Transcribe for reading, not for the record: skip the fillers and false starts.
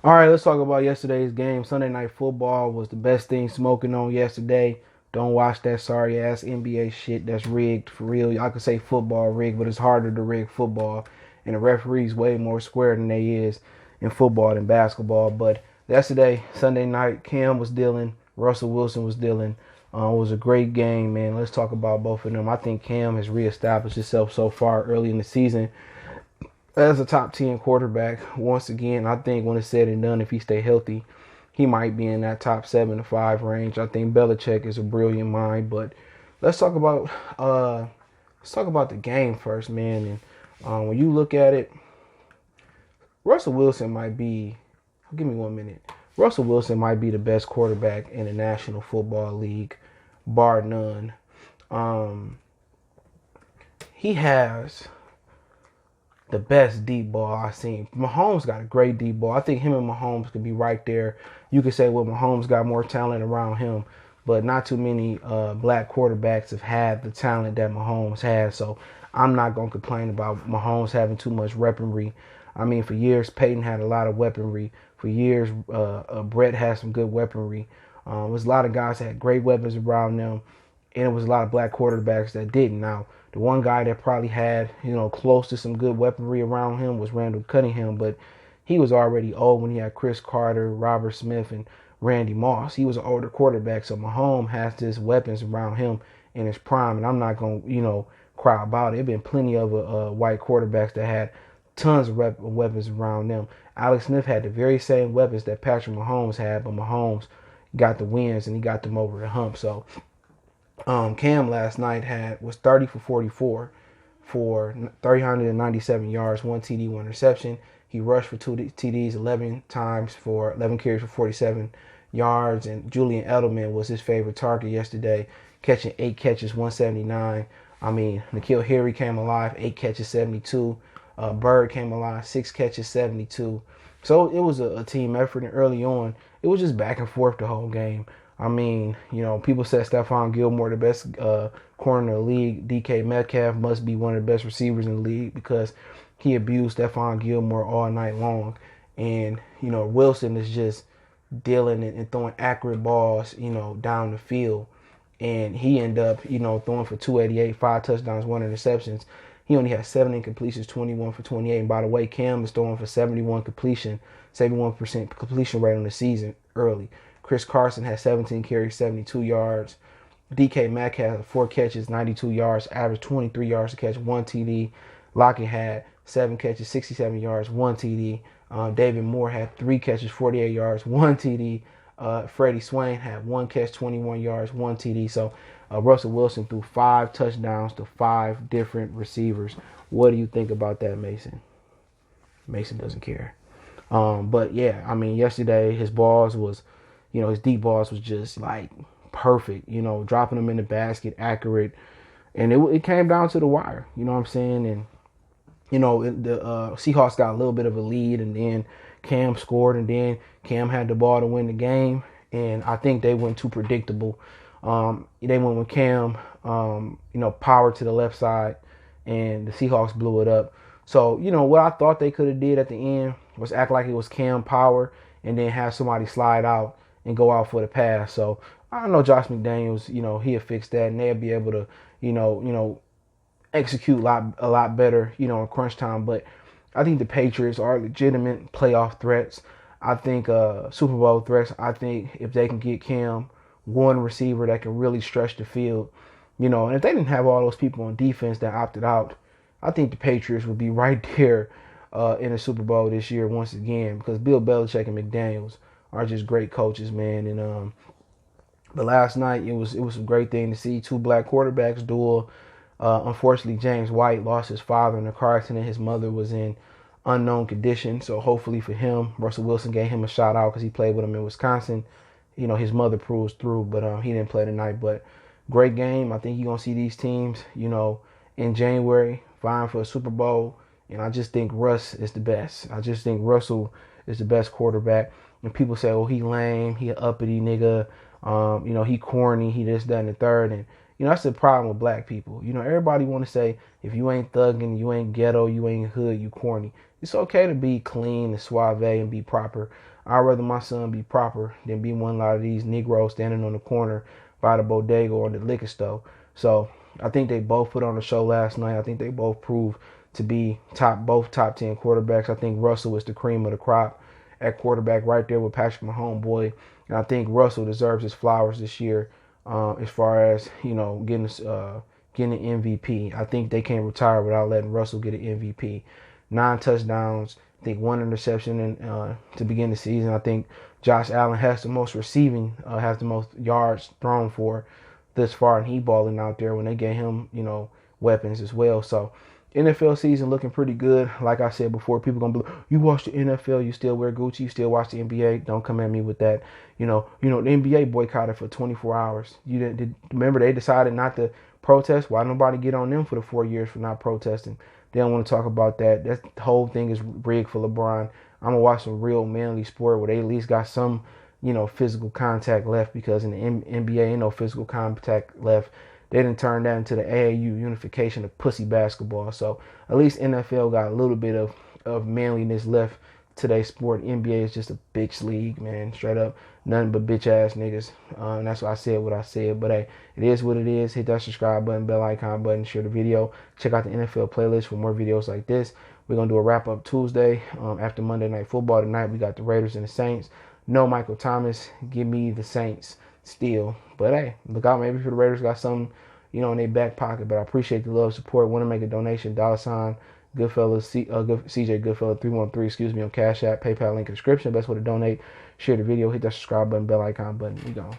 All right, let's talk about yesterday's game. Sunday Night Football was the best thing smoking on yesterday. Don't watch that sorry ass NBA shit that's rigged for real. Y'all can say football rigged, but it's harder to rig football, and the referees way more square than they is in football than basketball. But yesterday, Sunday night, Cam was dealing, Russell Wilson was dealing. It was a great game, man. Let's talk about both of them. I think Cam has reestablished himself so far early in the season as a top 10 quarterback. Once again, I think when it's said and done, if he stay healthy, he might be in that top 7 to 5 range. I think Belichick is a brilliant mind, but let's talk about uh let's talk about the game first, man. And when you look at it, Russell Wilson might be. Give me 1 minute. Russell Wilson might be the best quarterback in the National Football League, bar none. Um, he has the best deep ball I've seen. Mahomes got a great deep ball. I think him and Mahomes could be right there. You could say, well, Mahomes got more talent around him, but not too many black quarterbacks have had the talent that Mahomes has. So I'm not going to complain about Mahomes having too much weaponry. I mean, for years, Peyton had a lot of weaponry. For years, Brett had some good weaponry. There was a lot of guys that had great weapons around them, and it was a lot of black quarterbacks that didn't. Now, the one guy that probably had, close to some good weaponry around him was Randall Cunningham, but he was already old when he had Chris Carter, Robert Smith, and Randy Moss. He was an older quarterback, so Mahomes has his weapons around him in his prime, and I'm not going to, cry about it. There been plenty of white quarterbacks that had tons of weapons around them. Alex Smith had the very same weapons that Patrick Mahomes had, but Mahomes got the wins and he got them over the hump. So Cam last night was 30 for 44 for 397 yards, one TD, one reception. He rushed for two TDs 11 times for 11 carries for 47 yards. And Julian Edelman was his favorite target yesterday, catching 8 catches, 179. I mean, N'Keal Harry came alive, 8 catches, 72. Bird came alive, 6 catches, 72. So it was a team effort, and early on, it was just back and forth the whole game. I mean, people said Stephon Gilmore, the best corner in the league. DK Metcalf must be one of the best receivers in the league because he abused Stephon Gilmore all night long. And, Wilson is just dealing and throwing accurate balls, down the field. And he ended up, throwing for 288, 5 touchdowns, 1 interceptions. He only had 7 incompletions, 21 for 28. And by the way, Cam is throwing for 71% completion rate on the season early. Chris Carson had 17 carries, 72 yards. DK Metcalf had 4 catches, 92 yards, averaged 23 yards a catch, 1 TD. Lockett had 7 catches, 67 yards, 1 TD. David Moore had 3 catches, 48 yards, 1 TD. Freddie Swain had 1 catch, 21 yards, 1 TD. So Russell Wilson threw 5 touchdowns to 5 different receivers. What do you think about that, Mason? Mason doesn't care. But yeah, I mean, yesterday his balls was, his deep balls was just like perfect. Dropping them in the basket, accurate, and it came down to the wire. You know what I'm saying? And the Seahawks got a little bit of a lead, and then Cam scored, and then Cam had the ball to win the game. And I think they went too predictable. They went with Cam, power to the left side, and the Seahawks blew it up. So, what I thought they could have did at the end was act like it was Cam power and then have somebody slide out and go out for the pass. So I don't know, Josh McDaniels, he'll fix that and they'll be able to, execute a lot better, in crunch time. But I think the Patriots are legitimate playoff threats. I think Super Bowl threats. I think if they can get Cam one receiver that can really stretch the field, and if they didn't have all those people on defense that opted out, I think the Patriots would be right there in the Super Bowl this year once again because Bill Belichick and McDaniels are just great coaches, man. And but last night it was a great thing to see two black quarterbacks duel. Unfortunately, James White lost his father in a car accident. His mother was in unknown condition, so hopefully for him, Russell Wilson gave him a shout out because he played with him in Wisconsin. His mother proves through, but he didn't play tonight. But great game. I think you're gonna see these teams, in January vying for a Super Bowl. And I just think Russ is the best. I just think Russell is the best quarterback. And people say, oh, he lame, he an uppity nigga, he corny, he this, that, and the third. And, that's the problem with black people. Everybody want to say if you ain't thugging, you ain't ghetto, you ain't hood, you corny. It's okay to be clean and suave and be proper. I'd rather my son be proper than be one lot of these Negroes standing on the corner by the bodega or the liquor store. So I think they both put on the show last night. I think they both proved to be both top 10 quarterbacks. I think Russell is the cream of the crop at quarterback right there with Patrick Mahomes, boy. And I think Russell deserves his flowers this year as far as, getting an MVP. I think they can't retire without letting Russell get an MVP. 9 touchdowns, I think 1 interception to begin the season. I think Josh Allen has the most receiving, has the most yards thrown for this far, and he balling out there when they gave him, weapons as well. So NFL season looking pretty good. Like I said before, people gonna be like, you watch the NFL, you still wear Gucci, you still watch the NBA. Don't come at me with that. The NBA boycotted for 24 hours. Remember they decided not to protest? Why nobody get on them for the 4 years for not protesting? They don't want to talk about that. The whole thing is rigged for LeBron. I'm gonna watch some real manly sport where they at least got some, physical contact left, because in the NBA ain't no physical contact left. They didn't turn that into the AAU unification of pussy basketball. So at least NFL got a little bit of manliness left to their sport. NBA is just a bitch league, man. Straight up. Nothing but bitch ass niggas. And that's why I said what I said. But hey, it is what it is. Hit that subscribe button, bell icon button, share the video. Check out the NFL playlist for more videos like this. We're going to do a wrap up Tuesday after Monday Night Football. Tonight we got the Raiders and the Saints. No Michael Thomas. Give me the Saints still. But hey, look out, maybe for the Raiders got something, in their back pocket. But I appreciate the love, support. Want to make a donation? $ Goodfellas, CJ Goodfellas 313, on Cash App, PayPal link in the description. Best way to donate. Share the video, hit that subscribe button, bell icon button. We gone.